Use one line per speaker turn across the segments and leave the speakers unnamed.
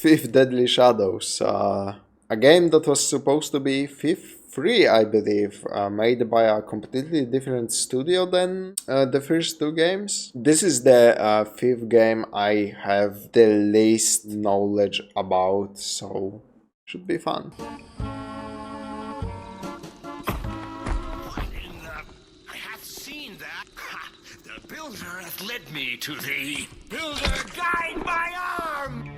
Fifth Deadly Shadows, a game that was supposed to be free, I believe, made by a completely different studio than the first two games. This is the fifth game I have the least knowledge about, so should be fun.
The builder hath led me to thee. Builder, guide my arm!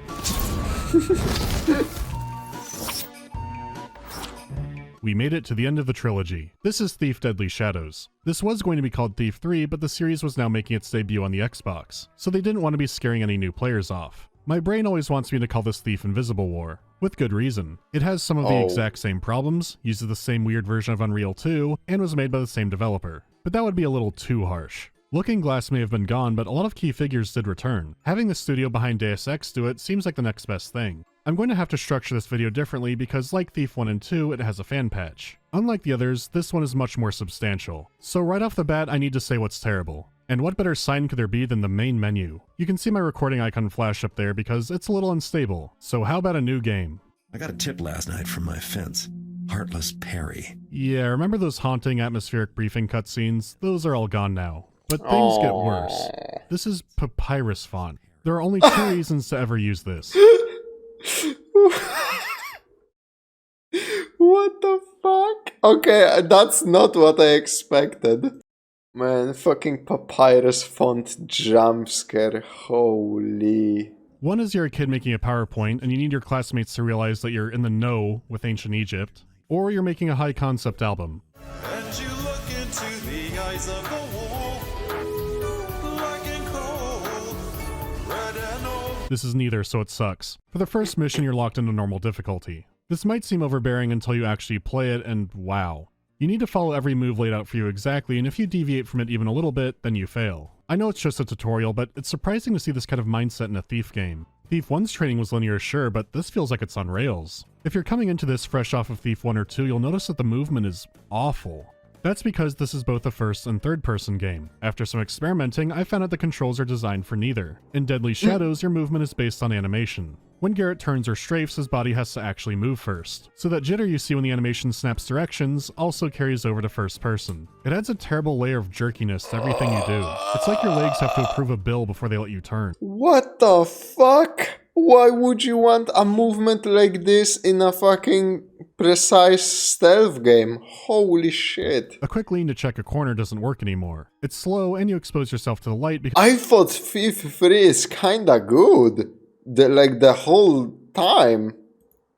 We made it to the end of the trilogy. This is Thief Deadly Shadows. This was going to be called Thief 3, but the series was now making its debut on the Xbox, so they didn't want to be scaring any new players off. My brain always wants me to call this Thief Invisible War, with good reason. It has some of the exact same problems, uses the same weird version of Unreal 2, and was made by the same developer. But that would be a little too harsh. Looking Glass may have been gone, but a lot of key figures did return. Having the studio behind Deus Ex do it seems like the next best thing. I'm going to have to structure this video differently because like Thief 1 and 2, it has a fan patch. Unlike the others, this one is much more substantial. So right off the bat, I need to say what's terrible. And what better sign could there be than the main menu? You can see my recording icon flash up there because it's a little unstable. So how about a new game?
I got a tip last night from my fence. Heartless Perry.
Yeah, remember those haunting atmospheric briefing cutscenes? Those are all gone now. But things get worse. This is papyrus font. There are only two reasons to ever use this.
What the fuck? Okay, that's not what I expected. Man, fucking papyrus font jump scare, holy.
One is you're a kid making a PowerPoint and you need your classmates to realize that you're in the know with ancient Egypt. Or you're making a high concept album.
And you look into the eyes of the wolf, black and cold, red and old.
This is neither, so it sucks. For the first mission, you're locked into normal difficulty. This might seem overbearing until you actually play it, and wow. You need to follow every move laid out for you exactly, and if you deviate from it even a little bit, then you fail. I know it's just a tutorial, but it's surprising to see this kind of mindset in a Thief game. Thief 1's training was linear, sure, but this feels like it's on rails. If you're coming into this fresh off of Thief 1 or 2, you'll notice that the movement is awful. That's because this is both a first and third person game. After some experimenting, I found out the controls are designed for neither. In Deadly Shadows, your movement is based on animation. When Garrett turns or strafes, his body has to actually move first. So that jitter you see when the animation snaps directions also carries over to first person. It adds a terrible layer of jerkiness to everything you do. It's like your legs have to approve a bill before they let you turn.
What the fuck? Why would you want a movement like this in a fucking precise stealth game? Holy shit.
A quick lean to check a corner doesn't work anymore. It's slow and you expose yourself to the light because
I thought Thief 3 is kinda good. The whole time.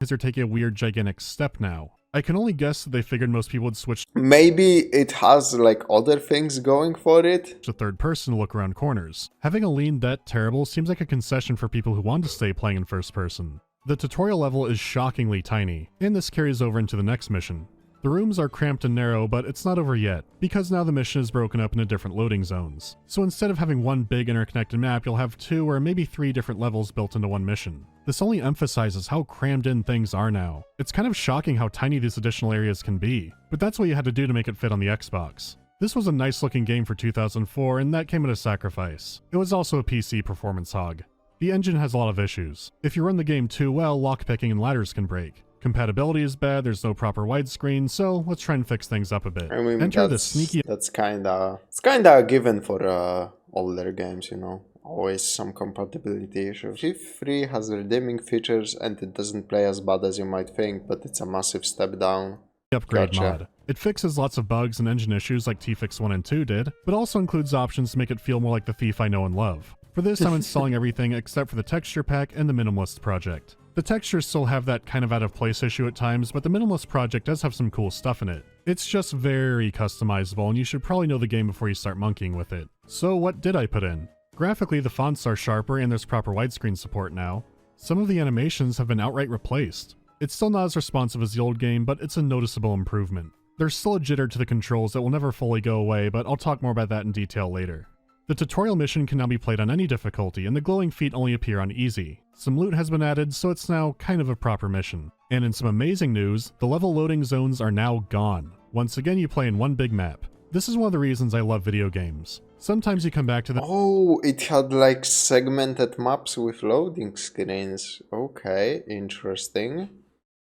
you're taking a weird gigantic step now. I can only guess that they figured most people would switch
Maybe it has like other things going for it.
to third person to look around corners. Having a lean that terrible seems like a concession for people who want to stay playing in first person. The tutorial level is shockingly tiny, and this carries over into the next mission. The rooms are cramped and narrow, but it's not over yet, because now the mission is broken up into different loading zones. So instead of having one big interconnected map, you'll have 2 or maybe 3 different levels built into one mission. This only emphasizes how crammed in things are now. It's kind of shocking how tiny these additional areas can be, but that's what you had to do to make it fit on the Xbox. This was a nice looking game for 2004, and that came at a sacrifice. It was also a PC performance hog. The engine has a lot of issues. If you run the game too well, lockpicking and ladders can break. Compatibility is bad, there's no proper widescreen, so let's try and fix things up a bit.
I mean,
Enter the sneaky...
It's kinda a given for older games, you know. Always some compatibility issues. Thief 3 has redeeming features and it doesn't play as bad as you might think, but it's a massive step down.
upgrade
Gotcha.
mod. It fixes lots of bugs and engine issues like T-Fix 1 and 2 did, but also includes options to make it feel more like the Thief I know and love. For this, I'm installing everything except for the texture pack and the Minimalist project. The textures still have that kind of out of place issue at times, but the Minimalist project does have some cool stuff in it. It's just very customizable, and you should probably know the game before you start monkeying with it. So what did I put in? Graphically, the fonts are sharper and there's proper widescreen support now. Some of the animations have been outright replaced. It's still not as responsive as the old game, but it's a noticeable improvement. There's still a jitter to the controls that will never fully go away, but I'll talk more about that in detail later. The tutorial mission can now be played on any difficulty, and the glowing feet only appear on easy. Some loot has been added, so it's now kind of a proper mission. And in some amazing news, the level loading zones are now gone. Once again, you play in one big map. This is one of the reasons I love video games. Sometimes you come back to them
Oh, it had like segmented maps with loading screens. Okay, interesting.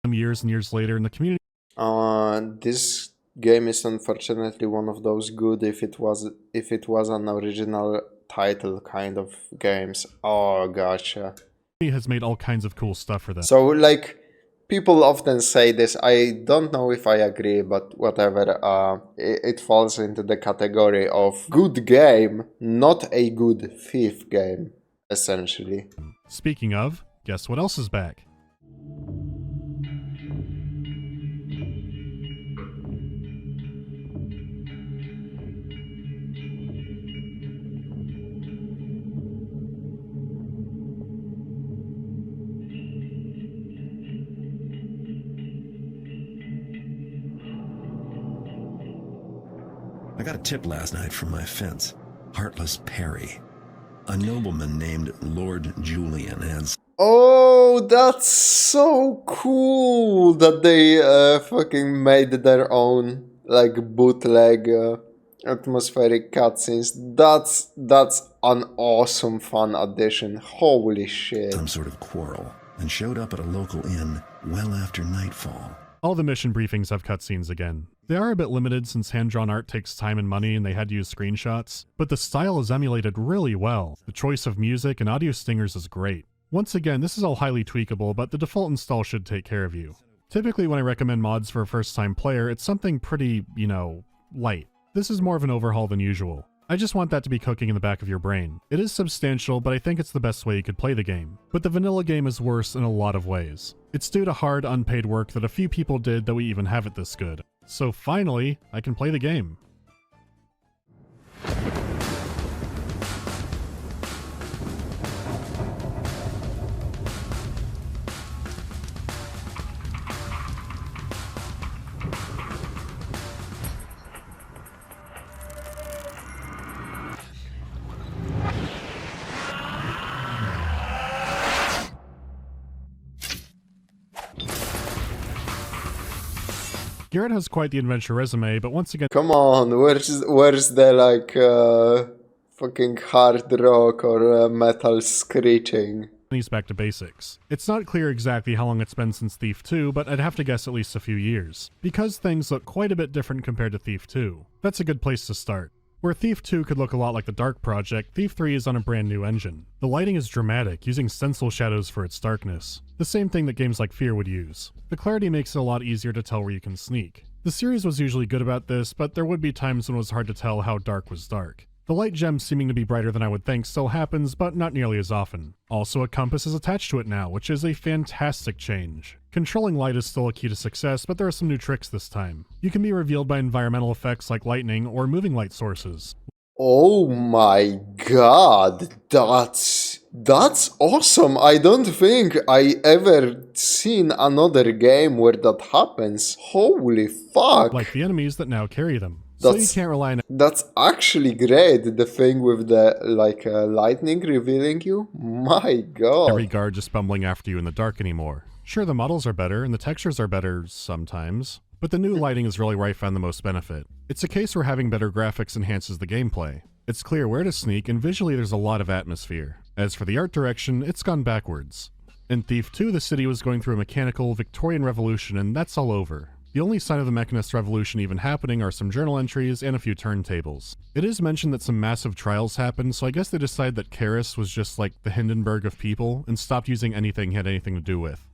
years and years later, and the community
This game is unfortunately one of those good if it was an original title kind of games. Oh, gotcha.
has made all kinds of cool stuff for them.
So like people often say this, I don't know if I agree, but whatever, it falls into the category of good game, not a good thief game, essentially.
Speaking of, guess what else is back?
I got a tip last night from my fence. Heartless Perry. A nobleman named Lord Julian has...
Oh, that's so cool that they fucking made their own like bootleg atmospheric cutscenes. That's an awesome fun addition. Holy shit.
some sort of quarrel and showed up at a local inn well after nightfall.
All the mission briefings have cutscenes again. They are a bit limited since hand-drawn art takes time and money and they had to use screenshots, but the style is emulated really well. The choice of music and audio stingers is great. Once again, this is all highly tweakable, but the default install should take care of you. Typically when I recommend mods for a first-time player, it's something pretty, light. This is more of an overhaul than usual. I just want that to be cooking in the back of your brain. It is substantial, but I think it's the best way you could play the game. But the vanilla game is worse in a lot of ways. It's due to hard, unpaid work that a few people did that we even have it this good. So finally, I can play the game. Garrett has quite the adventure resume, but once again,
Come on, where's the like fucking hard rock or metal screeching?
he's back to basics. It's not clear exactly how long it's been since Thief 2, but I'd have to guess at least a few years, because things look quite a bit different compared to Thief 2. That's a good place to start. Where Thief 2 could look a lot like the Dark Project, Thief 3 is on a brand new engine. The lighting is dramatic, using stencil shadows for its darkness. The same thing that games like Fear would use. The clarity makes it a lot easier to tell where you can sneak. The series was usually good about this, but there would be times when it was hard to tell how dark was dark. The light gem seeming to be brighter than I would think still happens, but not nearly as often. Also, a compass is attached to it now, which is a fantastic change. Controlling light is still a key to success, but there are some new tricks this time. You can be revealed by environmental effects like lightning or moving light sources.
Oh my god, that's awesome. I don't think I ever seen another game where that happens. Holy fuck.
Like the enemies that now carry them. So you can't rely on
That's actually great, the thing with the lightning revealing you. My god.
every guard just bumbling after you in the dark anymore. Sure, the models are better and the textures are better sometimes, but the new lighting is really where I found the most benefit. It's a case where having better graphics enhances the gameplay. It's clear where to sneak, and visually there's a lot of atmosphere. As for the art direction, it's gone backwards. In Thief 2, the city was going through a mechanical Victorian revolution, and that's all over. The only sign of the Mechanist Revolution even happening are some journal entries and a few turntables. It is mentioned that some massive trials happened, so I guess they decided that Karis was just like the Hindenburg of people, and stopped using anything he had anything to do with.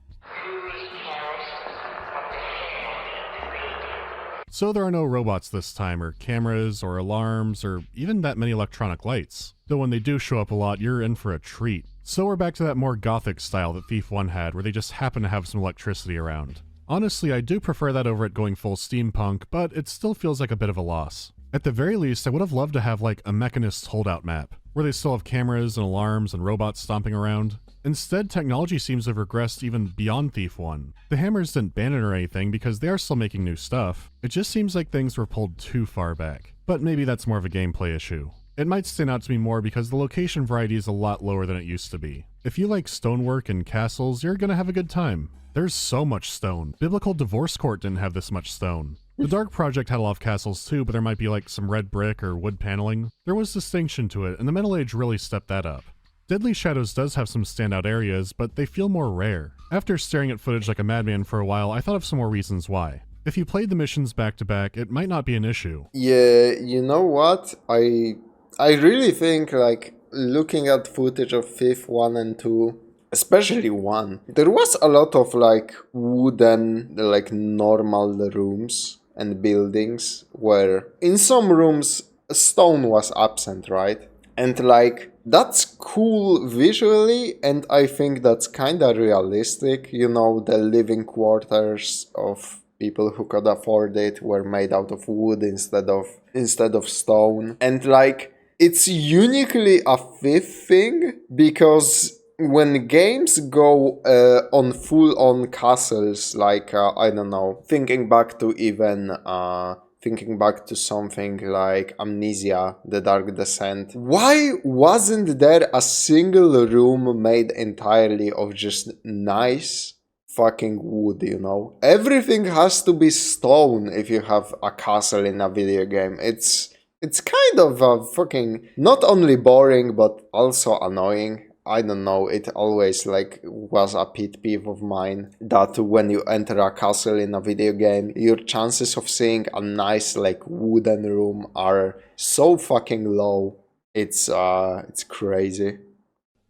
So there are no robots this time, or cameras, or alarms, or even that many electronic lights. Though when they do show up a lot, you're in for a treat. So we're back to that more gothic style that Thief 1 had, where they just happen to have some electricity around. Honestly, I do prefer that over it going full steampunk, but it still feels like a bit of a loss. At the very least, I would have loved to have like a Mechanist holdout map, where they still have cameras and alarms and robots stomping around. Instead, technology seems to have regressed even beyond Thief 1. The hammers didn't ban it or anything because they are still making new stuff. It just seems like things were pulled too far back. But maybe that's more of a gameplay issue. It might stand out to me more because the location variety is a lot lower than it used to be. If you like stonework and castles, you're gonna have a good time. There's so much stone. Biblical Divorce Court didn't have this much stone. The Dark Project had a lot of castles too, but there might be like some red brick or wood paneling. There was distinction to it, and the Metal Age really stepped that up. Deadly Shadows does have some standout areas, but they feel more rare. After staring at footage like a madman for a while, I thought of some more reasons why. If you played the missions back to back, it might not be an issue.
Yeah, you know what? I really think, like, looking at footage of Fifth 1 and 2, especially 1, there was a lot of, like, wooden, like, normal rooms and buildings where in some rooms stone was absent, right? And, like, that's cool visually, and I think that's kinda realistic. You know, the living quarters of people who could afford it were made out of wood instead of stone. And, like, it's uniquely a Fifth thing, because when games go on full-on castles, like, I don't know, thinking back to something like Amnesia, The Dark Descent. Why wasn't there a single room made entirely of just nice fucking wood, you know? Everything has to be stone if you have a castle in a video game. It's kind of fucking not only boring but also annoying. I don't know, it always like was a pet peeve of mine that when you enter a castle in a video game, your chances of seeing a nice like wooden room are so fucking low. It's crazy.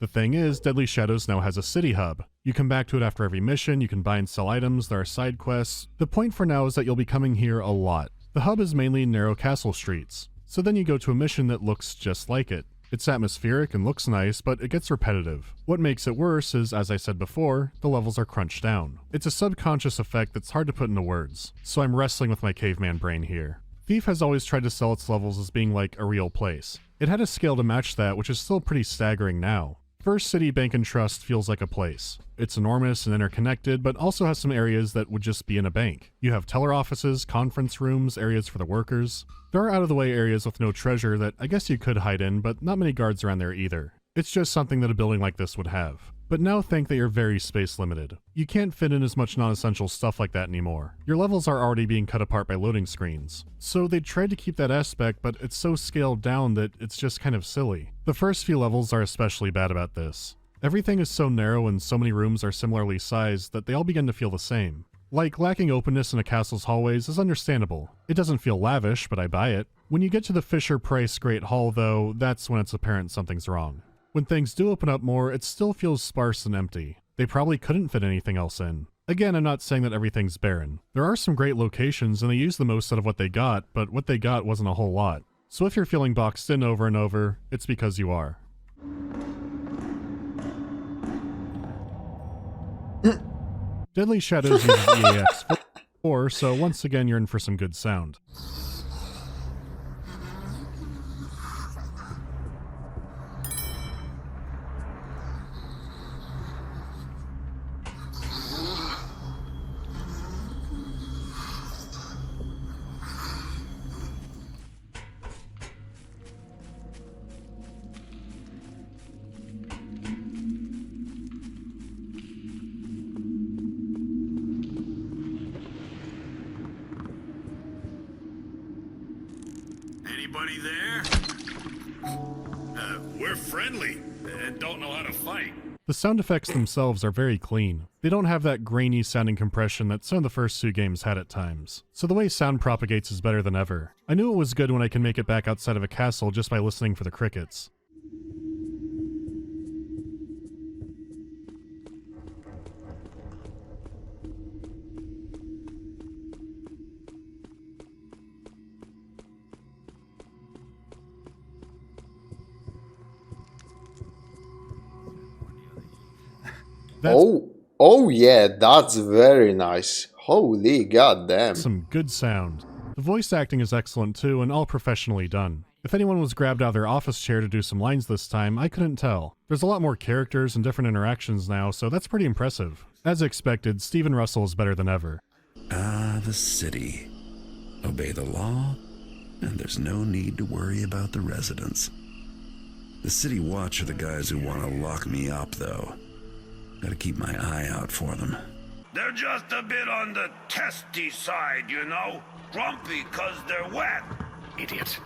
The thing is, Deadly Shadows now has a city hub. You come back to it after every mission, you can buy and sell items, there are side quests. The point for now is that you'll be coming here a lot. The hub is mainly narrow castle streets, so then you go to a mission that looks just like it. It's atmospheric and looks nice, but it gets repetitive. What makes it worse is, as I said before, the levels are crunched down. It's a subconscious effect that's hard to put into words, so I'm wrestling with my caveman brain here. Thief has always tried to sell its levels as being like a real place. It had a scale to match that, which is still pretty staggering now. First City Bank and Trust feels like a place. It's enormous and interconnected, but also has some areas that would just be in a bank. You have teller offices, conference rooms, areas for the workers. There are out-of-the-way areas with no treasure that I guess you could hide in, but not many guards around there either. It's just something that a building like this would have. But now think that you're very space limited. You can't fit in as much non-essential stuff like that anymore. Your levels are already being cut apart by loading screens. So they tried to keep that aspect, but it's so scaled down that it's just kind of silly. The first few levels are especially bad about this. Everything is so narrow and so many rooms are similarly sized that they all begin to feel the same. Like, lacking openness in a castle's hallways is understandable. It doesn't feel lavish, but I buy it. When you get to the Fisher-Price Great Hall though, that's when it's apparent something's wrong. When things do open up more, it still feels sparse and empty. They probably couldn't fit anything else in. Again, I'm not saying that everything's barren. There are some great locations and they use the most out of what they got, but what they got wasn't a whole lot. So if you're feeling boxed in over and over, it's because you are. Deadly Shadows uses EAX4, so once again you're in for some good sound.
Anybody there? We're friendly and don't know how to fight.
The sound effects themselves are very clean. They don't have that grainy sounding compression that some of the first two games had at times. So the way sound propagates is better than ever. I knew it was good when I can make it back outside of a castle just by listening for the crickets.
Oh yeah, that's very nice. Holy goddamn.
Some good sound. The voice acting is excellent too, and all professionally done. If anyone was grabbed out of their office chair to do some lines this time, I couldn't tell. There's a lot more characters and different interactions now, so that's pretty impressive. As expected, Steven Russell is better than ever.
The city. Obey the law, and there's no need to worry about the residents. The city watch are the guys who want to lock me up, though. Gotta keep my eye out for them.
They're just a bit on the testy side, you know? Grumpy 'cause they're wet. Idiot.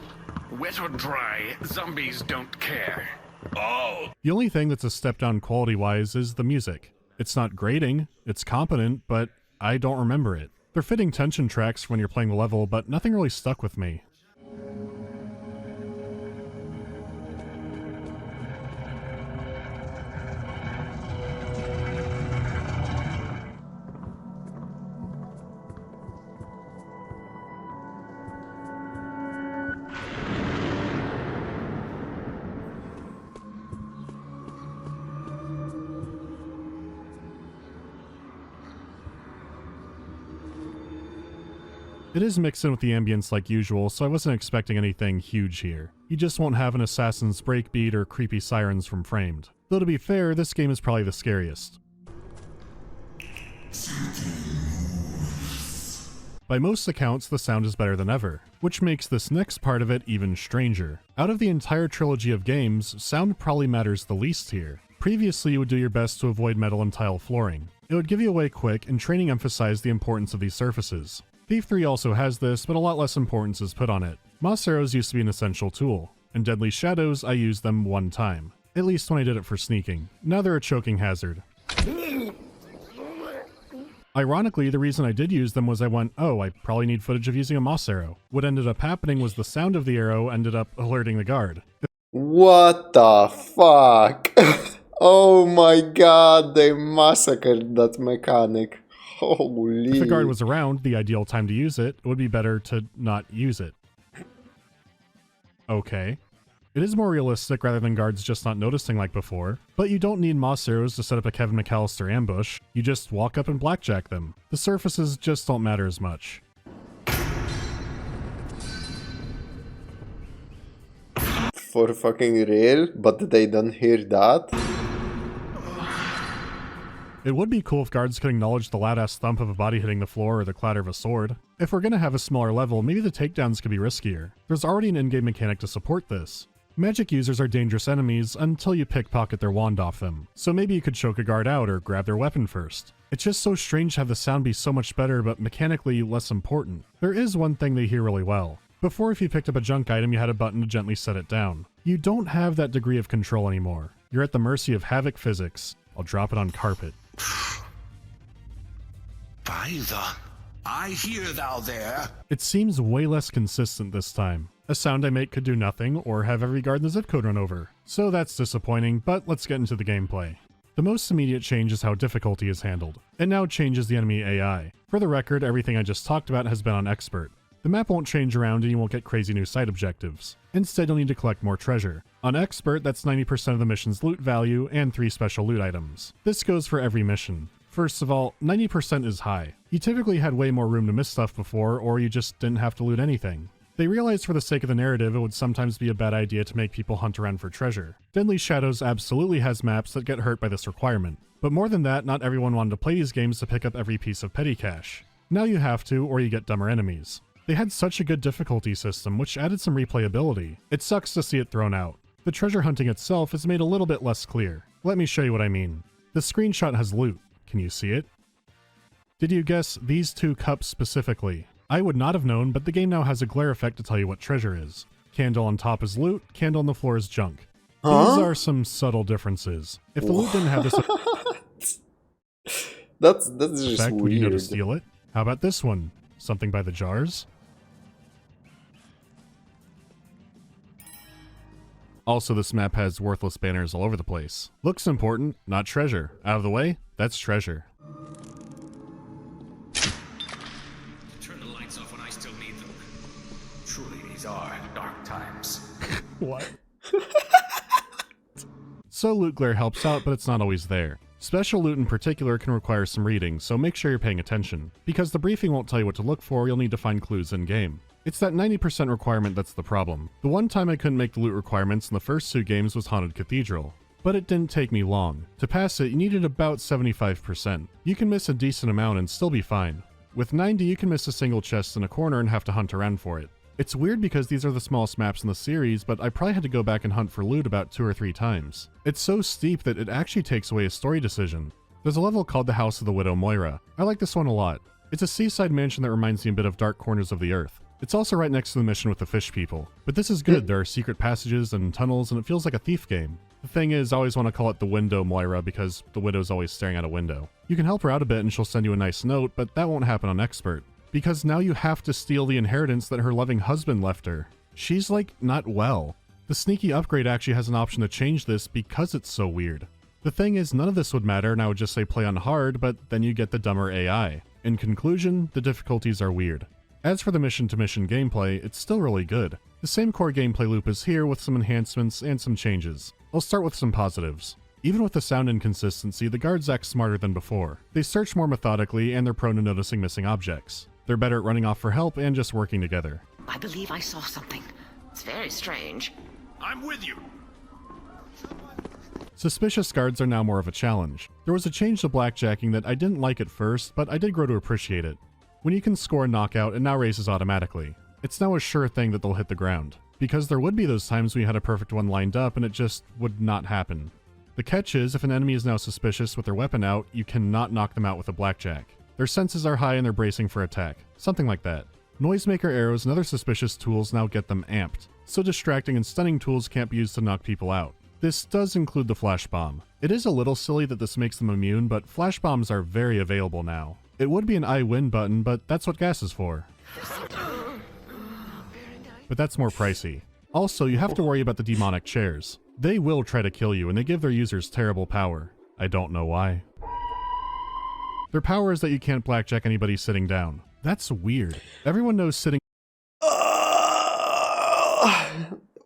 Wet or dry, zombies don't care. Oh!
The only thing that's a step down quality-wise is the music. It's not grating, it's competent, but I don't remember it. They're fitting tension tracks when you're playing the level, but nothing really stuck with me. It is mixed in with the ambience like usual, so I wasn't expecting anything huge here. You just won't have an assassin's breakbeat or creepy sirens from Framed. Though to be fair, this game is probably the scariest. By most accounts, the sound is better than ever, which makes this next part of it even stranger. Out of the entire trilogy of games, sound probably matters the least here. Previously, you would do your best to avoid metal and tile flooring. It would give you away quick, and training emphasized the importance of these surfaces. Thief 3 also has this, but a lot less importance is put on it. Moss arrows used to be an essential tool. In Deadly Shadows, I used them one time. At least when I did it for sneaking. Now they're a choking hazard. Ironically, the reason I did use them was I went, oh, I probably need footage of using a moss arrow. What ended up happening was the sound of the arrow ended up alerting the guard.
What the fuck? Oh my god, they massacred that mechanic. Holy.
If the guard was around, the ideal time to use it, it would be better to not use it. Okay. It is more realistic rather than guards just not noticing like before, but you don't need moss arrows to set up a Kevin McAllister ambush, you just walk up and blackjack them. The surfaces just don't matter as much.
For fucking real? But they don't hear that?
It would be cool if guards could acknowledge the loud-ass thump of a body hitting the floor or the clatter of a sword. If we're gonna have a smaller level, maybe the takedowns could be riskier. There's already an in-game mechanic to support this. Magic users are dangerous enemies until you pickpocket their wand off them, so maybe you could choke a guard out or grab their weapon first. It's just so strange to have the sound be so much better but mechanically less important. There is one thing they hear really well. Before, if you picked up a junk item, you had a button to gently set it down. You don't have that degree of control anymore. You're at the mercy of havoc physics. I'll drop it on carpet.
By the... I hear thou there.
It seems way less consistent this time. A sound I make could do nothing, or have every guard in the zip code run over. So that's disappointing, but let's get into the gameplay. The most immediate change is how difficulty is handled. It now changes the enemy AI. For the record, everything I just talked about has been on Expert. The map won't change around and you won't get crazy new side objectives. Instead, you'll need to collect more treasure. On Expert, that's 90% of the mission's loot value and 3 special loot items. This goes for every mission. First of all, 90% is high. You typically had way more room to miss stuff before, or you just didn't have to loot anything. They realized for the sake of the narrative it would sometimes be a bad idea to make people hunt around for treasure. Deadly Shadows absolutely has maps that get hurt by this requirement. But more than that, not everyone wanted to play these games to pick up every piece of petty cash. Now you have to, or you get dumber enemies. They had such a good difficulty system, which added some replayability. It sucks to see it thrown out. The treasure hunting itself is made a little bit less clear. Let me show you what I mean. The screenshot has loot. Can you see it? Did you guess these 2 cups specifically? I would not have known, but the game now has a glare effect to tell you what treasure is. Candle on top is loot, candle on the floor is junk. These are some subtle differences. If the loot didn't have this
That's just
effect,
weird.
would you know to steal it? How about this one? Something by the jars? Also, this map has worthless banners all over the place. Looks important, not treasure. Out of the way, that's treasure.
Turn the lights off when I still need them. Truly, these are dark times.
What? So loot glare helps out, but it's not always there. Special loot in particular can require some reading, so make sure you're paying attention. Because the briefing won't tell you what to look for, you'll need to find clues in-game. It's that 90% requirement that's the problem. The one time I couldn't make the loot requirements in the first 2 games was Haunted Cathedral. But it didn't take me long. To pass it, you needed about 75%. You can miss a decent amount and still be fine. With 90, you can miss a single chest in a corner and have to hunt around for it. It's weird because these are the smallest maps in the series, but I probably had to go back and hunt for loot about 2 or 3 times. It's so steep that it actually takes away a story decision. There's a level called the House of the Widow Moira. I like this one a lot. It's a seaside mansion that reminds me a bit of Dark Corners of the Earth. It's also right next to the mission with the fish people. But this is good, there are secret passages and tunnels, and it feels like a thief game. The thing is, I always want to call it the Window Moira because the widow's always staring out a window. You can help her out a bit and she'll send you a nice note, but that won't happen on Expert. Because now you have to steal the inheritance that her loving husband left her. She's like, not well. The sneaky upgrade actually has an option to change this because it's so weird. The thing is, none of this would matter and I would just say play on hard, but then you get the dumber AI. In conclusion, the difficulties are weird. As for the mission-to-mission gameplay, it's still really good. The same core gameplay loop is here with some enhancements and some changes. I'll start with some positives. Even with the sound inconsistency, the guards act smarter than before. They search more methodically and they're prone to noticing missing objects. They're better at running off for help and just working together.
I believe I saw something. It's very strange.
I'm with you.
Suspicious guards are now more of a challenge. There was a change to blackjacking that I didn't like at first, but I did grow to appreciate it. When you can score a knockout, it now raises automatically. It's now a sure thing that they'll hit the ground. Because there would be those times when you had a perfect one lined up and it just would not happen. The catch is, if an enemy is now suspicious with their weapon out, you cannot knock them out with a blackjack. Their senses are high and they're bracing for attack. Something like that. Noisemaker arrows and other suspicious tools now get them amped, so distracting and stunning tools can't be used to knock people out. This does include the flash bomb. It is a little silly that this makes them immune, but flash bombs are very available now. It would be an I win button, but that's what gas is for. But that's more pricey. Also, you have to worry about the demonic chairs. They will try to kill you, and they give their users terrible power. I don't know why. Their power is that you can't blackjack anybody sitting down. That's weird. Everyone knows sitting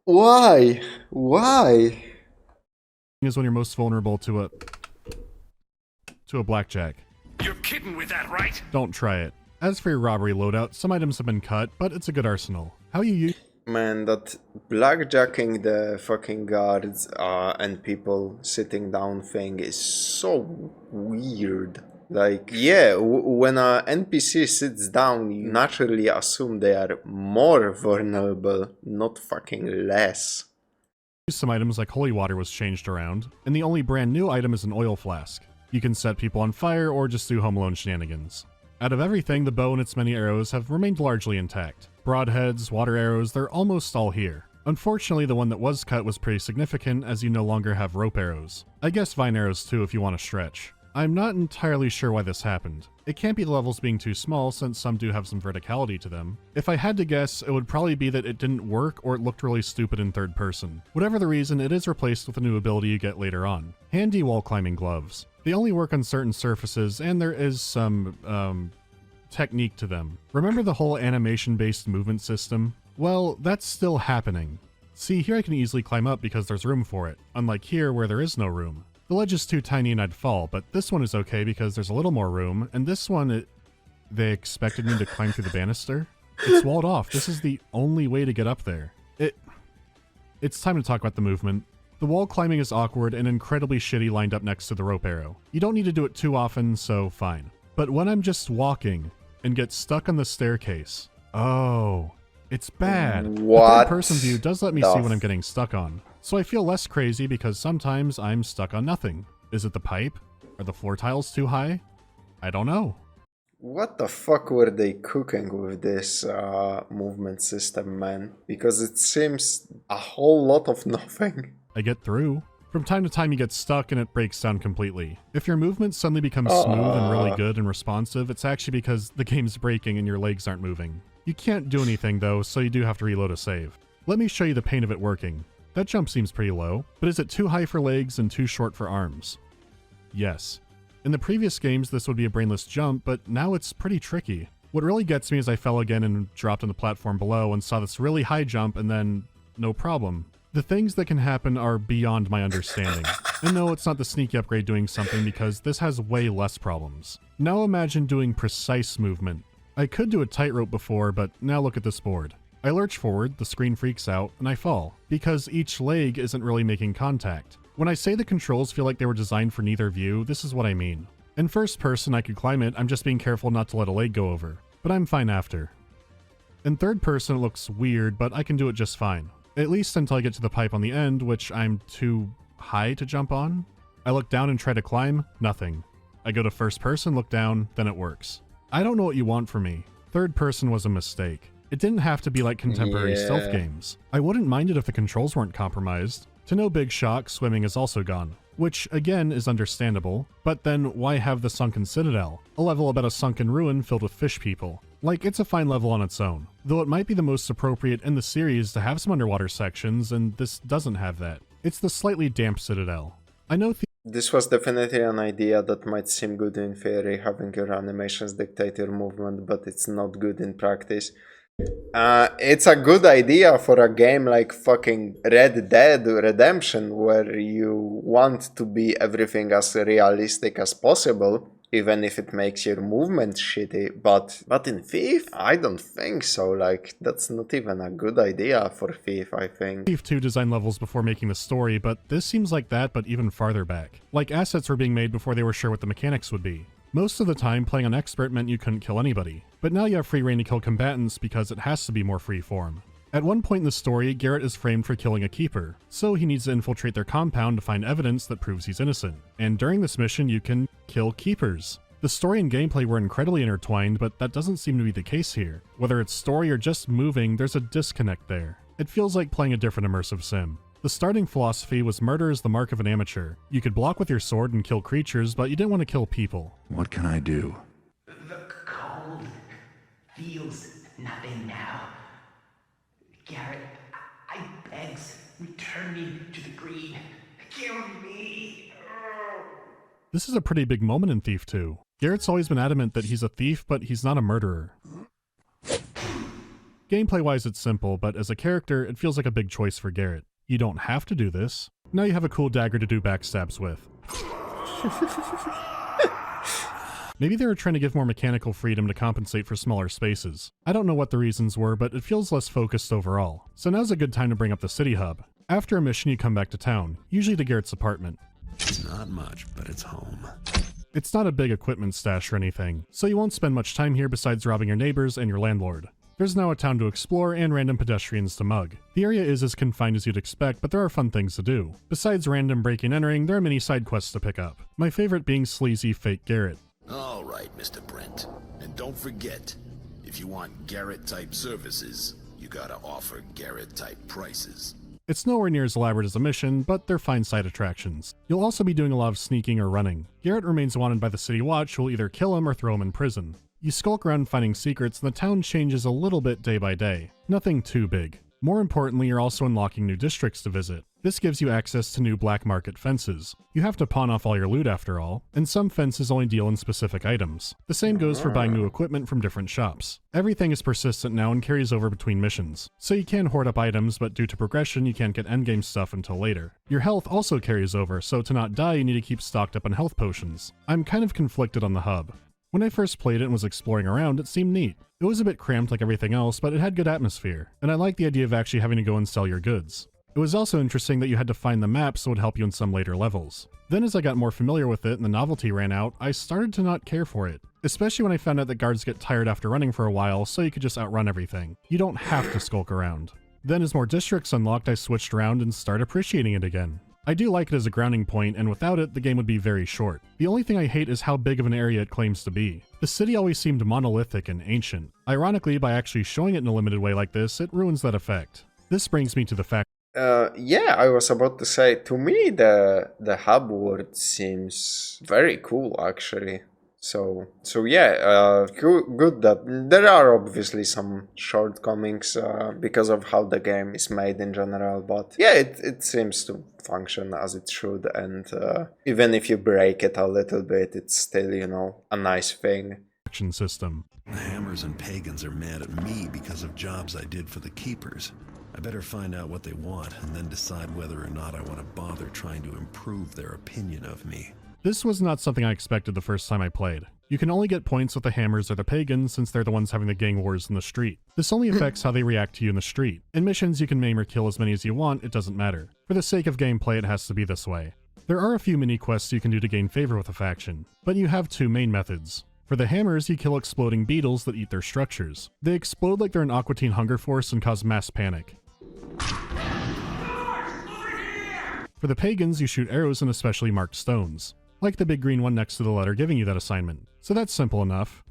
Why? Why?
is when you're most vulnerable to a blackjack.
You're kidding with that, right?
Don't try it. As for your robbery loadout, some items have been cut, but it's a good arsenal. How you use
Man, that blackjacking the fucking guards and people sitting down thing is so weird. Like, yeah, when a NPC sits down, you naturally assume they are more vulnerable, not fucking less.
some items like holy water was changed around, and the only brand new item is an oil flask. You can set people on fire or just do Home Alone shenanigans. Out of everything, the bow and its many arrows have remained largely intact. Broadheads, water arrows, they're almost all here. Unfortunately, the one that was cut was pretty significant as you no longer have rope arrows. I guess vine arrows too if you want to stretch. I'm not entirely sure why this happened. It can't be the levels being too small since some do have some verticality to them. If I had to guess, it would probably be that it didn't work or it looked really stupid in third person. Whatever the reason, it is replaced with a new ability you get later on. Handy wall climbing gloves. They only work on certain surfaces and there is some, technique to them. Remember the whole animation-based movement system? Well, that's still happening. See, here I can easily climb up because there's room for it, unlike here where there is no room. The ledge is too tiny and I'd fall, but this one is okay because there's a little more room, and this one, they expected me to climb through the banister? It's walled off. This is the only way to get up there. It's time to talk about the movement. The wall climbing is awkward and incredibly shitty lined up next to the rope arrow. You don't need to do it too often, so fine. But when I'm just walking and get stuck on the staircase, oh, it's bad.
What?
The third-person view does let me see what I'm getting stuck on. So I feel less crazy because sometimes I'm stuck on nothing. Is it the pipe? Are the floor tiles too high? I don't know.
What the fuck were they cooking with this movement system, man? Because it seems a whole lot of nothing.
I get through. From time to time you get stuck and it breaks down completely. If your movement suddenly becomes smooth and really good and responsive, it's actually because the game's breaking and your legs aren't moving. You can't do anything though, so you do have to reload a save. Let me show you the pain of it working. That jump seems pretty low, but is it too high for legs and too short for arms? Yes. In the previous games this would be a brainless jump, but now it's pretty tricky. What really gets me is I fell again and dropped on the platform below and saw this really high jump and then no problem. The things that can happen are beyond my understanding. And no, it's not the sneaky upgrade doing something because this has way less problems. Now imagine doing precise movement. I could do a tightrope before, but now look at this board. I lurch forward, the screen freaks out, and I fall, because each leg isn't really making contact. When I say the controls feel like they were designed for neither view, this is what I mean. In first person, I could climb it, I'm just being careful not to let a leg go over. But I'm fine after. In third person, it looks weird, but I can do it just fine. At least until I get to the pipe on the end, which I'm too high to jump on. I look down and try to climb, nothing. I go to first person, look down, then it works. I don't know what you want from me. Third person was a mistake. It didn't have to be like contemporary stealth games. I wouldn't mind it if the controls weren't compromised. To no big shock, swimming is also gone, which again is understandable, but then why have the Sunken Citadel, a level about a sunken ruin filled with fish people? Like, it's a fine level on its own, though it might be the most appropriate in the series to have some underwater sections, and this doesn't have that. It's the slightly damp Citadel. I know
this was definitely an idea that might seem good in theory, having your animations dictate your movement, but it's not good in practice. It's a good idea for a game like fucking Red Dead Redemption, where you want to be everything as realistic as possible, even if it makes your movement shitty, but in Thief, I don't think so. Like, that's not even a good idea for Thief, I think.
Thief 2 designed levels before making the story, but this seems like that, but even farther back. Like, assets were being made before they were sure what the mechanics would be. Most of the time, playing on Expert meant you couldn't kill anybody, but now you have free reign to kill combatants because it has to be more free-form. At one point in the story, Garrett is framed for killing a keeper, so he needs to infiltrate their compound to find evidence that proves he's innocent. And during this mission, you can kill keepers. The story and gameplay were incredibly intertwined, but that doesn't seem to be the case here. Whether it's story or just moving, there's a disconnect there. It feels like playing a different immersive sim. The starting philosophy was murder is the mark of an amateur. You could block with your sword and kill creatures, but you didn't want to kill people.
What can I do?
The cold feels nothing now. Garrett, I begs, return me to the green. Kill me.
This is a pretty big moment in Thief 2. Garrett's always been adamant that he's a thief, but he's not a murderer. Gameplay-wise, it's simple, but as a character, it feels like a big choice for Garrett. You don't have to do this. Now you have a cool dagger to do backstabs with. Maybe they were trying to give more mechanical freedom to compensate for smaller spaces. I don't know what the reasons were, but it feels less focused overall. So now's a good time to bring up the city hub. After a mission, you come back to town, usually to Garrett's apartment.
It's not much, but it's home.
It's not a big equipment stash or anything, so you won't spend much time here besides robbing your neighbors and your landlord. There's now a town to explore and random pedestrians to mug. The area is as confined as you'd expect, but there are fun things to do. Besides random breaking and entering, there are many side quests to pick up. My favorite being sleazy fake Garrett.
All right, Mr. Brent. And don't forget, if you want Garrett-type services, you gotta offer Garrett-type prices.
It's nowhere near as elaborate as a mission, but they're fine side attractions. You'll also be doing a lot of sneaking or running. Garrett remains wanted by the City Watch, who will either kill him or throw him in prison. You skulk around finding secrets, and the town changes a little bit day by day. Nothing too big. More importantly, you're also unlocking new districts to visit. This gives you access to new black market fences. You have to pawn off all your loot after all, and some fences only deal in specific items. The same goes for buying new equipment from different shops. Everything is persistent now and carries over between missions. So you can hoard up items, but due to progression you can't get endgame stuff until later. Your health also carries over, so to not die you need to keep stocked up on health potions. I'm kind of conflicted on the hub. When I first played it and was exploring around, it seemed neat. It was a bit cramped like everything else, but it had good atmosphere, and I liked the idea of actually having to go and sell your goods. It was also interesting that you had to find the maps that would help you in some later levels. Then as I got more familiar with it and the novelty ran out, I started to not care for it. Especially when I found out that guards get tired after running for a while, so you could just outrun everything. You don't have to skulk around. Then as more districts unlocked, I switched around and started appreciating it again. I do like it as a grounding point, and without it, the game would be very short. The only thing I hate is how big of an area it claims to be. The city always seemed monolithic and ancient. Ironically, by actually showing it in a limited way like this, it ruins that effect. This brings me to the fact
yeah, I was about to say, to me the hub world seems very cool actually. So yeah, good that there are obviously some shortcomings because of how the game is made in general, but yeah, it seems to function as it should, and even if you break it a little bit, it's still, you know, a nice thing.
action system.
The Hammers and Pagans are mad at me because of jobs I did for the Keepers. I better find out what they want and then decide whether or not I want to bother trying to improve their opinion of me.
This was not something I expected the first time I played. You can only get points with the Hammers or the Pagans since they're the ones having the gang wars in the street. This only affects how they react to you in the street. In missions you can maim or kill as many as you want, it doesn't matter. For the sake of gameplay it has to be this way. There are a few mini-quests you can do to gain favor with a faction, but you have two main methods. For the Hammers, you kill exploding beetles that eat their structures. They explode like they're an Aqua Teen Hunger Force and cause mass panic. For the Pagans, you shoot arrows in especially marked stones. like the big green one next to the letter giving you that assignment. So that's simple enough.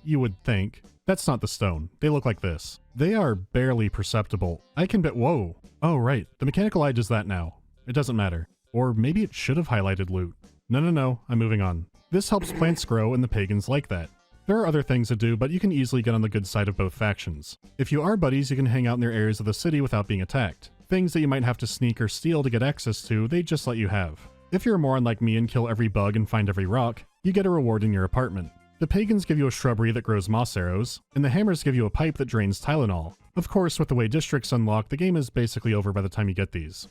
You would think. That's not the stone. They look like this. They are barely perceptible. I can bet— whoa. Oh right, the mechanical eye does that now. It doesn't matter. Or maybe it should have highlighted loot. No, I'm moving on. This helps plants grow and the pagans like that. There are other things to do, but you can easily get on the good side of both factions. If you are buddies, you can hang out in their areas of the city without being attacked. Things that you might have to sneak or steal to get access to, they just let you have. If you're a moron like me and kill every bug and find every rock, you get a reward in your apartment. The pagans give you a shrubbery that grows moss arrows, and the hammers give you a pipe that drains Tylenol. Of course, with the way districts unlock, the game is basically over by the time you get these.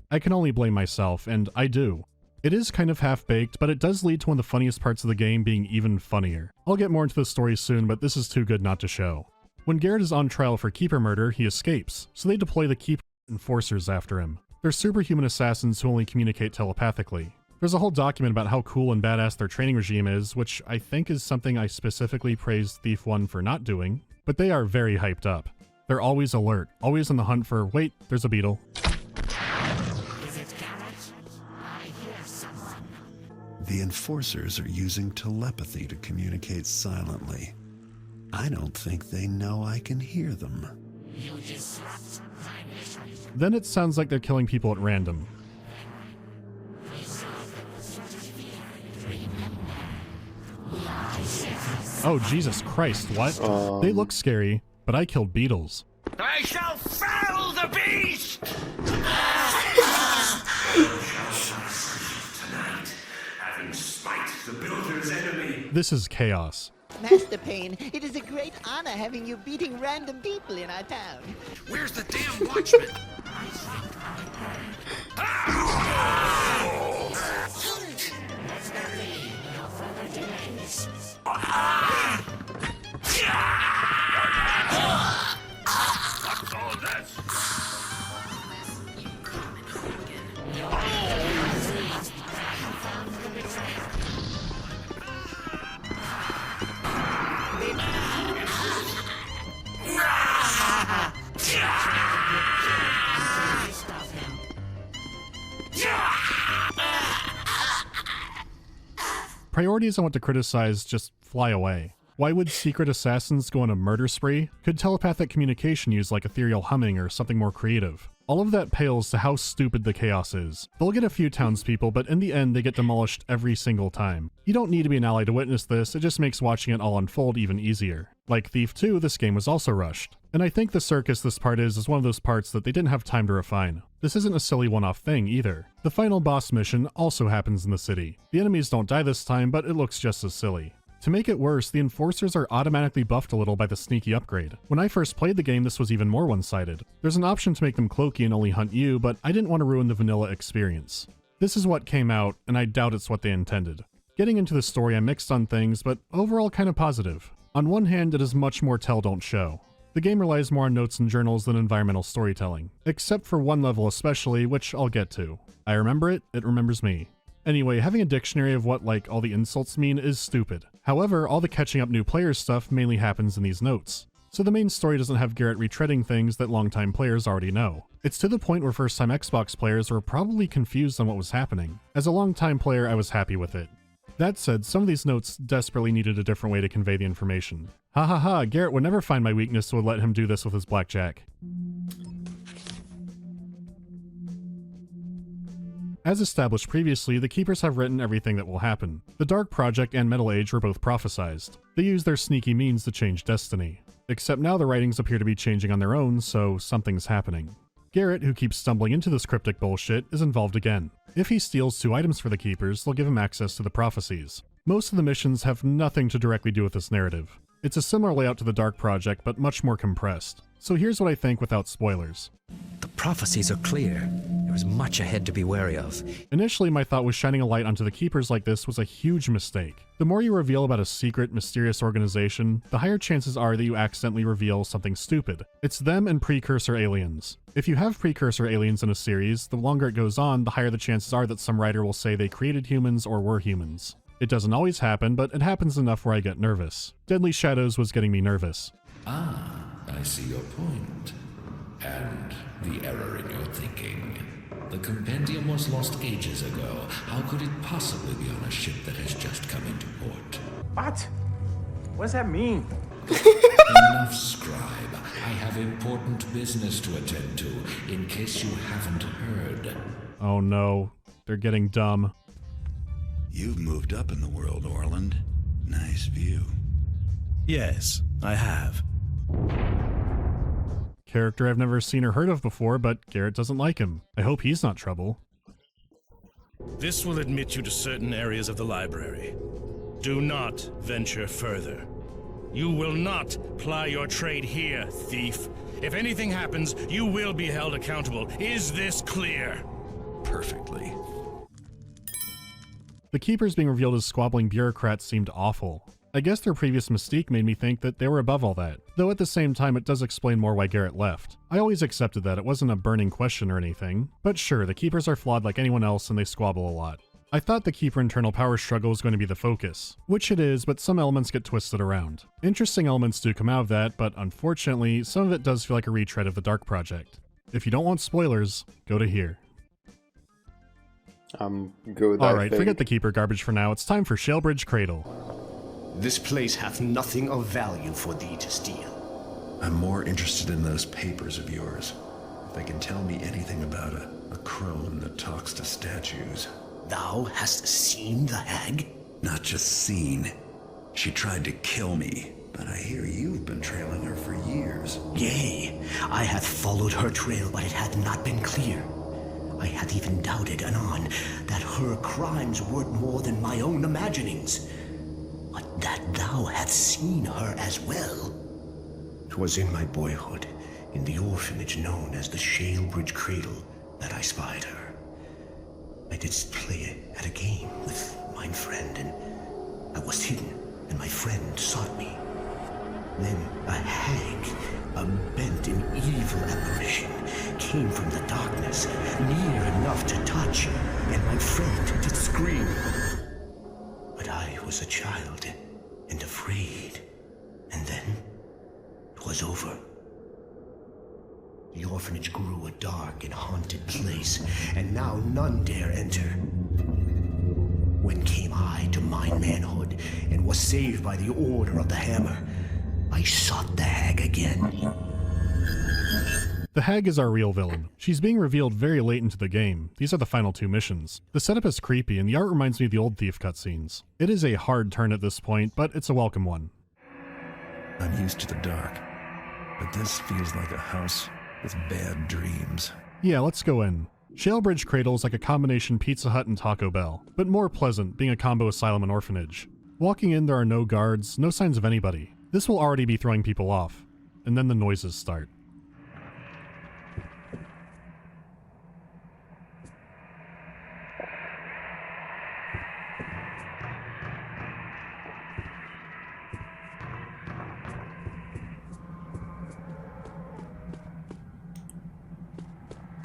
I can only blame myself, and I do. It is kind of half-baked, but it does lead to one of the funniest parts of the game being even funnier. I'll get more into the story soon, but this is too good not to show. When Garrett is on trial for Keeper murder, he escapes, so they deploy the Keeper enforcers after him. They're superhuman assassins who only communicate telepathically. There's a whole document about how cool and badass their training regime is, which I think is something I specifically praised Thief 1 for not doing, but they are very hyped up. They're always alert, always on the hunt for— wait, there's a beetle.
Is it Garrett? I hear someone.
The enforcers are using telepathy to communicate silently. I don't think they know I can hear them.
You disrupt my mission.
Then it sounds like they're killing people at random. Oh Jesus Christ, what? They look scary, but I killed beetles.
I shall fell the beast! Tonight, having spite the builder's enemy.
This is chaos.
Master Payne, it is a great honor having you beating random people in our town.
Where's the damn watchman? What's all this?
Priorities I want to criticize just fly away. Why would secret assassins go on a murder spree? Could telepathic communication use like ethereal humming or something more creative? All of that pales to how stupid the chaos is. They'll get a few townspeople, but in the end they get demolished every single time. You don't need to be an ally to witness this, it just makes watching it all unfold even easier. Like Thief 2, this game was also rushed. And I think the circus this part is one of those parts that they didn't have time to refine. This isn't a silly one-off thing either. The final boss mission also happens in the city. The enemies don't die this time, but it looks just as silly. To make it worse, the enforcers are automatically buffed a little by the sneaky upgrade. When I first played the game, this was even more one-sided. There's an option to make them cloaky and only hunt you, but I didn't want to ruin the vanilla experience. This is what came out, and I doubt it's what they intended. Getting into the story, I'm mixed on things, but overall kind of positive. On one hand, it is much more tell don't show. The game relies more on notes and journals than environmental storytelling, except for one level especially, which I'll get to. I remember it, it remembers me. Anyway, having a dictionary of what, like, all the insults mean is stupid. However, all the catching up new players stuff mainly happens in these notes. So the main story doesn't have Garrett retreading things that longtime players already know. It's to the point where first-time Xbox players were probably confused on what was happening. As a longtime player, I was happy with it. That said, some of these notes desperately needed a different way to convey the information. Ha ha ha, Garrett would never find my weakness, so would let him do this with his blackjack. As established previously, the Keepers have written everything that will happen. The Dark Project and Metal Age were both prophesized. They use their sneaky means to change destiny. Except now the writings appear to be changing on their own, so something's happening. Garrett, who keeps stumbling into this cryptic bullshit, is involved again. If he steals 2 items for the Keepers, they'll give him access to the prophecies. Most of the missions have nothing to directly do with this narrative. It's a similar layout to the Dark Project, but much more compressed. So here's what I think without spoilers.
The prophecies are clear. There is much ahead to be wary of.
Initially, my thought was shining a light onto the Keepers like this was a huge mistake. The more you reveal about a secret, mysterious organization, the higher chances are that you accidentally reveal something stupid. It's them and precursor aliens. If you have precursor aliens in a series, the longer it goes on, the higher the chances are that some writer will say they created humans or were humans. It doesn't always happen, but it happens enough where I get nervous. Deadly Shadows was getting me nervous.
Ah, I see your point. And the error in your thinking. The compendium was lost ages ago. How could it possibly be on a ship that has just come into port?
What? What does that mean?
Enough, scribe. I have important business to attend to, in case you haven't heard.
Oh no, they're getting dumb.
You've moved up in the world, Orland. Nice view.
Yes, I have.
Character I've never seen or heard of before, but Garrett doesn't like him. I hope he's not trouble.
This will admit you to certain areas of the library. Do not venture further. You will not ply your trade here, thief. If anything happens, you will be held accountable. Is this clear?
Perfectly.
The Keepers being revealed as squabbling bureaucrats seemed awful. I guess their previous mystique made me think that they were above all that, though at the same time it does explain more why Garrett left. I always accepted that, it wasn't a burning question or anything, but sure, the Keepers are flawed like anyone else and they squabble a lot. I thought the Keeper internal power struggle was going to be the focus, which it is, but some elements get twisted around. Interesting elements do come out of that, but unfortunately, some of it does feel like a retread of the Dark Project. If you don't want spoilers, go to here.
I'm good.
Alright, forget the Keeper garbage for now, it's time for Shalebridge Cradle.
This place hath nothing of value for thee to steal.
I'm more interested in those papers of yours. If they can tell me anything about a crone that talks to statues.
Thou hast seen the hag?
Not just seen. She tried to kill me, but I hear you've been trailing her for years.
Yea, I hath followed her trail, but it hath not been clear. I had even doubted anon that her crimes were more than my own imaginings. But that thou hadst seen her as well. 'Twas in my boyhood, in the orphanage known as the Shalebridge Cradle, that I spied her. I didst play at a game with mine friend, and I was hidden, and my friend sought me. Then a hag, a bent and evil apparition, came from the darkness, near enough to touch, and my friend did scream. But I was a child, and afraid, and then 'twas over. The orphanage grew a dark and haunted place, and now none dare enter. When came I to mine manhood, and was saved by the order of the hammer, I sought the hag again.
The hag is our real villain. She's being revealed very late into the game. These are the final two missions. The setup is creepy, and the art reminds me of the old Thief cutscenes. It is a hard turn at this point, but it's a welcome one.
I'm used to the dark, but this feels like a house with bad dreams.
Yeah, let's go in. Shalebridge Cradle is like a combination Pizza Hut and Taco Bell, but more pleasant, being a combo asylum and orphanage. Walking in, there are no guards, no signs of anybody. This will already be throwing people off. And then the noises start.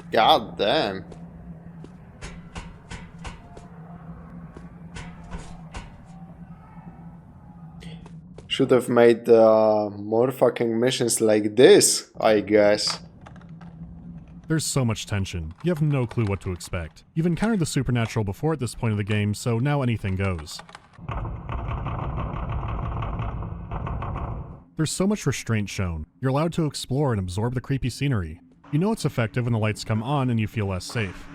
God damn. Should have made more fucking missions like this, I guess.
There's so much tension. You have no clue what to expect. You've encountered the supernatural before at this point of the game, so now anything goes. There's so much restraint shown. You're allowed to explore and absorb the creepy scenery. You know it's effective when the lights come on and you feel less safe.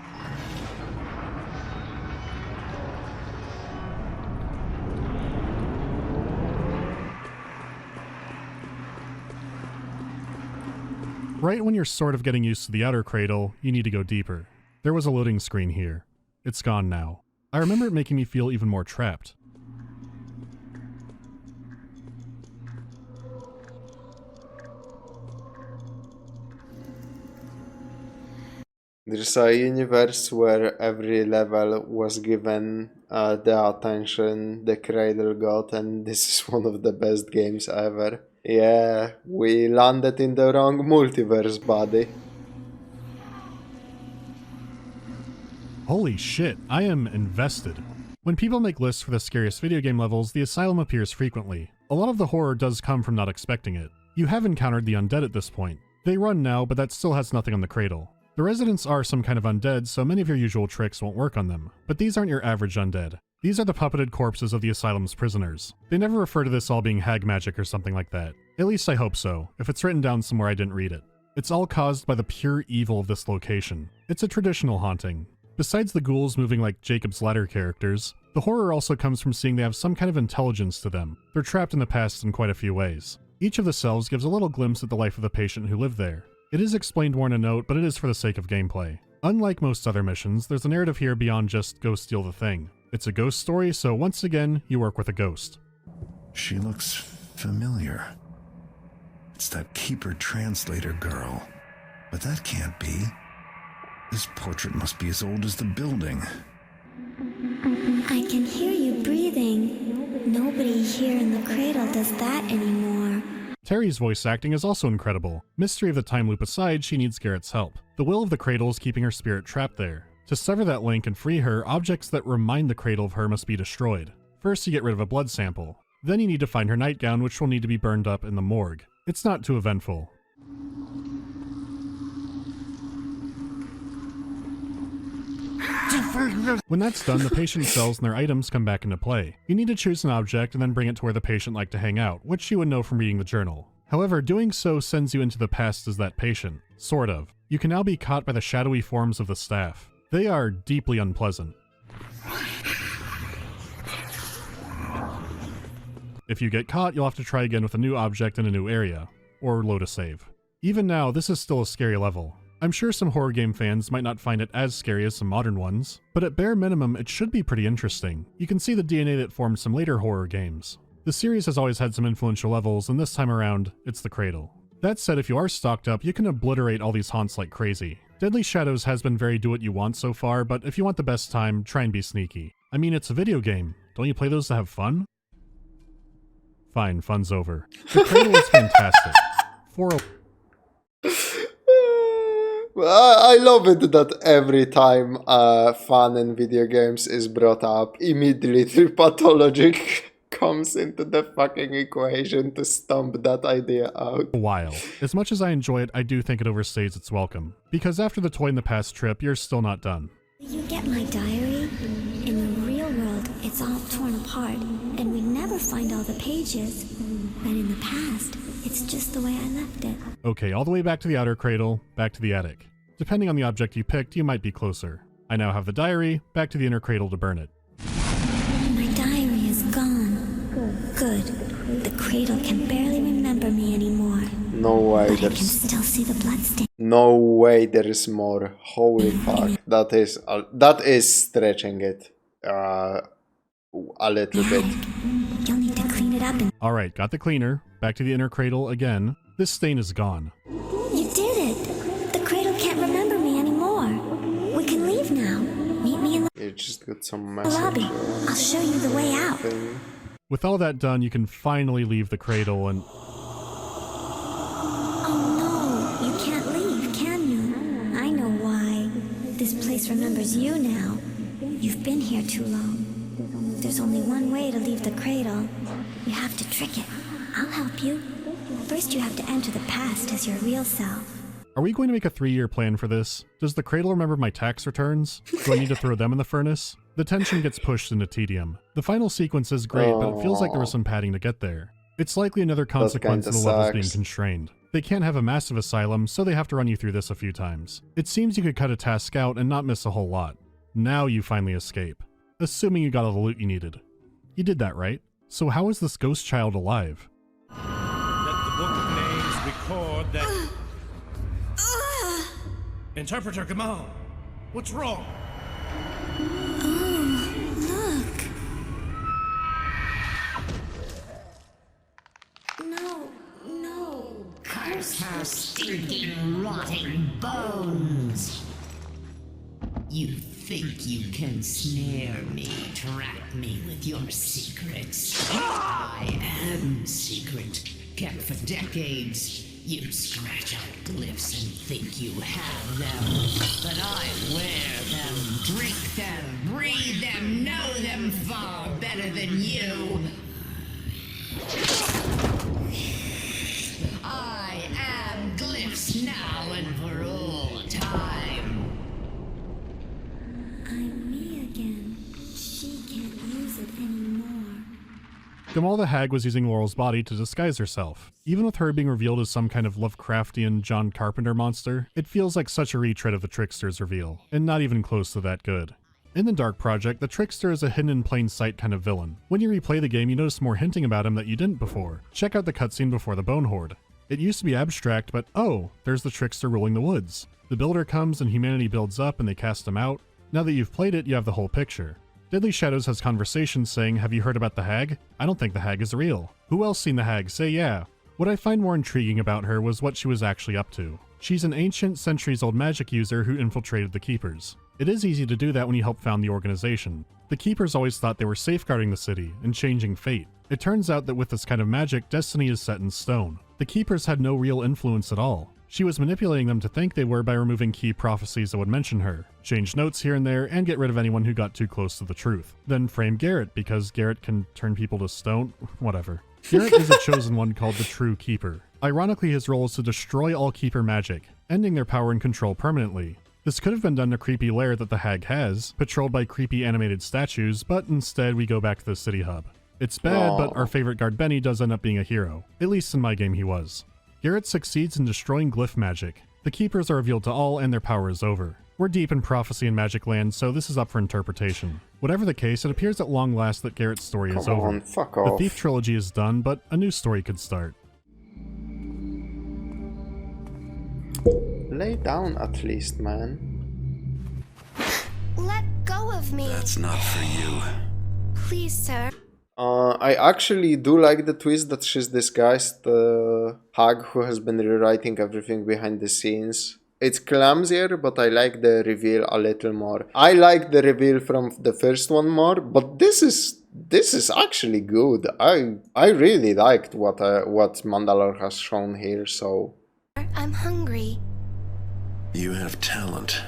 Right when you're sort of getting used to the outer cradle, you need to go deeper. There was a loading screen here. It's gone now. I remember it making me feel even more trapped.
There's a universe where every level was given the attention the Cradle got, and this is one of the best games ever. Yeah, we landed in the wrong multiverse, buddy.
Holy shit, I am invested. When people make lists for the scariest video game levels, the asylum appears frequently. A lot of the horror does come from not expecting it. You have encountered the undead at this point. They run now, but that still has nothing on the cradle. The residents are some kind of undead, so many of your usual tricks won't work on them. But these aren't your average undead. These are the puppeted corpses of the asylum's prisoners. They never refer to this all being hag magic or something like that. At least I hope so, if it's written down somewhere I didn't read it. It's all caused by the pure evil of this location. It's a traditional haunting. Besides the ghouls moving like Jacob's Ladder characters, the horror also comes from seeing they have some kind of intelligence to them. They're trapped in the past in quite a few ways. Each of the cells gives a little glimpse at the life of the patient who lived there. It is explained more in a note, but it is for the sake of gameplay. Unlike most other missions, there's a narrative here beyond just go steal the thing. It's a ghost story, so once again, you work with a ghost.
She looks familiar. It's that keeper translator girl. But that can't be. This portrait must be as old as the building.
I can hear you breathing. Nobody here in the cradle does that anymore.
Terry's voice acting is also incredible. Mystery of the time loop aside, she needs Garrett's help. The will of the cradle is keeping her spirit trapped there. To sever that link and free her, objects that remind the cradle of her must be destroyed. First, you get rid of a blood sample. Then you need to find her nightgown, which will need to be burned up in the morgue. It's not too eventful. When that's done, the patient's cells and their items come back into play. You need to choose an object and then bring it to where the patient liked to hang out, which you would know from reading the journal. However, doing so sends you into the past as that patient. Sort of. You can now be caught by the shadowy forms of the staff. They are deeply unpleasant. If you get caught, you'll have to try again with a new object in a new area, or load a save. Even now, this is still a scary level. I'm sure some horror game fans might not find it as scary as some modern ones, but at bare minimum, it should be pretty interesting. You can see the DNA that formed some later horror games. The series has always had some influential levels, and this time around, it's the Cradle. That said, if you are stocked up, you can obliterate all these haunts like crazy. Deadly Shadows has been very do-what-you-want so far, but if you want the best time, try and be sneaky. I mean, it's a video game. Don't you play those to have fun? Fine, fun's over. The Cradle is fantastic.
I love it that every time fun in video games is brought up, immediately pathologic comes into the fucking equation to stomp that idea out.
A while. As much as I enjoy it, I do think it overstays its welcome. Because after the Toy in the Past trip, you're still not done.
You get my diary? In the real world, it's all torn apart, and we never find all the pages. But in the past, it's just the way I left it.
Okay, all the way back to the outer cradle, back to the attic. Depending on the object you picked, you might be closer. I now have the diary, back to the inner cradle to burn it.
My diary is gone. Good. The cradle can barely remember me anymore.
No way,
but I can still see the bloodstain.
No way there is more. Holy fuck. That is stretching it a little bit.
You'll need to clean it up and...
Alright, got the cleaner. Back to the inner cradle again. This stain is gone.
You did it! The cradle can't remember me anymore. We can leave now. Meet me in the...
You just got some
lobby. I'll show you the way out.
With all that done, you can finally leave the cradle and...
Oh no, you can't leave, can you? I know why. This place remembers you now. You've been here too long. There's only one way to leave the cradle. You have to trick it. I'll help you. First you have to enter the past as your real self.
Are we going to make a 3-year plan for this? Does the cradle remember my tax returns? Do I need to throw them in the furnace? The tension gets pushed into tedium. The final sequence is great, but it feels like there was some padding to get there. It's likely another consequence of the levels being constrained. They can't have a massive asylum, so they have to run you through this a few times. It seems you could cut a task out and not miss a whole lot. Now you finally escape. Assuming you got all the loot you needed. You did that, right? So how is this ghost child alive?
Let the book of names record that... Interpreter Gamal, what's wrong?
Oh, look. No.
Curse her stinking, rotting bones. You think you can snare me, trap me with your secrets? I am secret, kept for decades. You scratch out glyphs and think you have them, but I wear them, drink them, breathe them, know them far better than you. I am glyphs now and for all time.
Gamal the hag was using Laurel's body to disguise herself. Even with her being revealed as some kind of Lovecraftian John Carpenter monster, it feels like such a retread of the Trickster's reveal, and not even close to that good. In the Dark Project, the Trickster is a hidden in plain sight kind of villain. When you replay the game, you notice more hinting about him that you didn't before. Check out the cutscene before the Bone Horde. It used to be abstract, but oh, there's the Trickster ruling the woods. The Builder comes and humanity builds up and they cast him out. Now that you've played it, you have the whole picture. Deadly Shadows has conversations saying, "Have you heard about the hag? I don't think the hag is real. Who else seen the hag? Say yeah." What I find more intriguing about her was what she was actually up to. She's an ancient, centuries-old magic user who infiltrated the Keepers. It is easy to do that when you help found the organization. The Keepers always thought they were safeguarding the city and changing fate. It turns out that with this kind of magic, destiny is set in stone. The Keepers had no real influence at all. She was manipulating them to think they were by removing key prophecies that would mention her, change notes here and there, and get rid of anyone who got too close to the truth. Then frame Garrett, because Garrett can turn people to stone. Whatever. Garrett is a chosen one called the True Keeper. Ironically, his role is to destroy all Keeper magic, ending their power and control permanently. This could have been done in a creepy lair that the hag has, patrolled by creepy animated statues, but instead we go back to the city hub. It's bad, but our favorite guard Benny does end up being a hero. At least in my game he was. Garrett succeeds in destroying glyph magic. The Keepers are revealed to all and their power is over. We're deep in prophecy and magic land, so this is up for interpretation. Whatever the case, it appears at long last that Garrett's story is over.
Fuck
The
off.
Thief trilogy is done, but a new story could start.
Lay down at least, man.
Let go of me.
That's not for you.
Please, sir.
I actually do like the twist that she's disguised the hag who has been rewriting everything behind the scenes. It's clumsier, but I like the reveal a little more. I like the reveal from the first one more, but this is actually good. I really liked what Mandalore has shown here, so...
I'm hungry.
You have talent.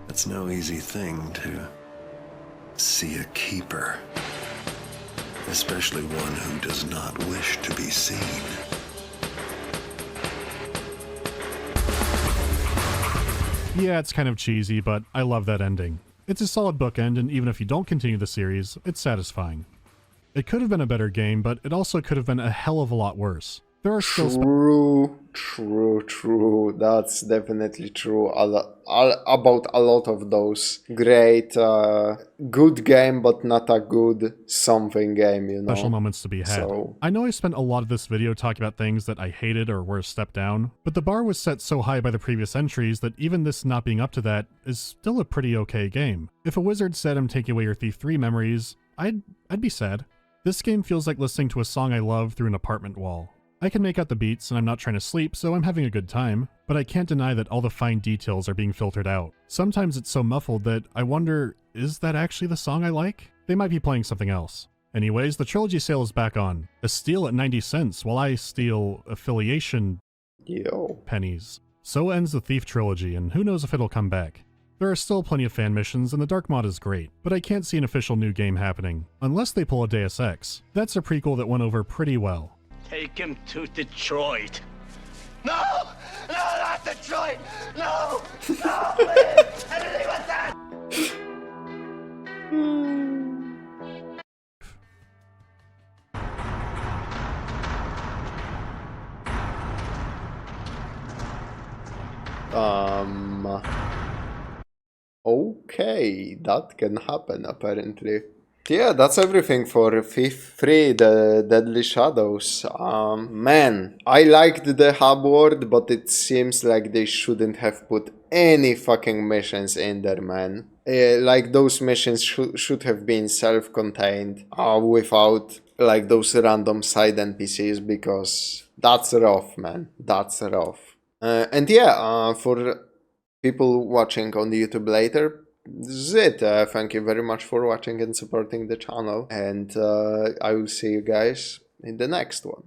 It's no easy thing to see a keeper. Especially one who does not wish to be seen.
Yeah, it's kind of cheesy, but I love that ending. It's a solid bookend, and even if you don't continue the series, it's satisfying. It could have been a better game, but it also could have been a hell of a lot worse. There are still
True. That's definitely true. About a lot of those great, good game, but not a good something game, you know.
Special moments to be had.
So...
I know I spent a lot of this video talking about things that I hated or were a step down, but the bar was set so high by the previous entries that even this not being up to that is still a pretty okay game. If a wizard said I'm taking away your Thief 3 memories, I'd be sad. This game feels like listening to a song I love through an apartment wall. I can make out the beats and I'm not trying to sleep, so I'm having a good time, but I can't deny that all the fine details are being filtered out. Sometimes it's so muffled that I wonder, is that actually the song I like? They might be playing something else. Anyways, the trilogy sale is back on. A steal at 90 cents while I steal affiliation pennies. So ends the Thief trilogy, and who knows if it'll come back. There are still plenty of fan missions, and the Dark Mod is great, but I can't see an official new game happening, unless they pull a Deus Ex. That's a prequel that went over pretty well.
Take him to Detroit. No! No, not Detroit! No! No, please! Anything but that!
Okay, that can happen apparently. Yeah, that's everything for Thief 3, the Deadly Shadows. Man, I liked the hub world, but it seems like they shouldn't have put any fucking missions in there, man. Like, those missions should have been self-contained, without, like, those random side NPCs, because that's rough, man. That's rough. And yeah, for people watching on YouTube later, this is it. Thank you very much for watching and supporting the channel, and I will see you guys in the next one.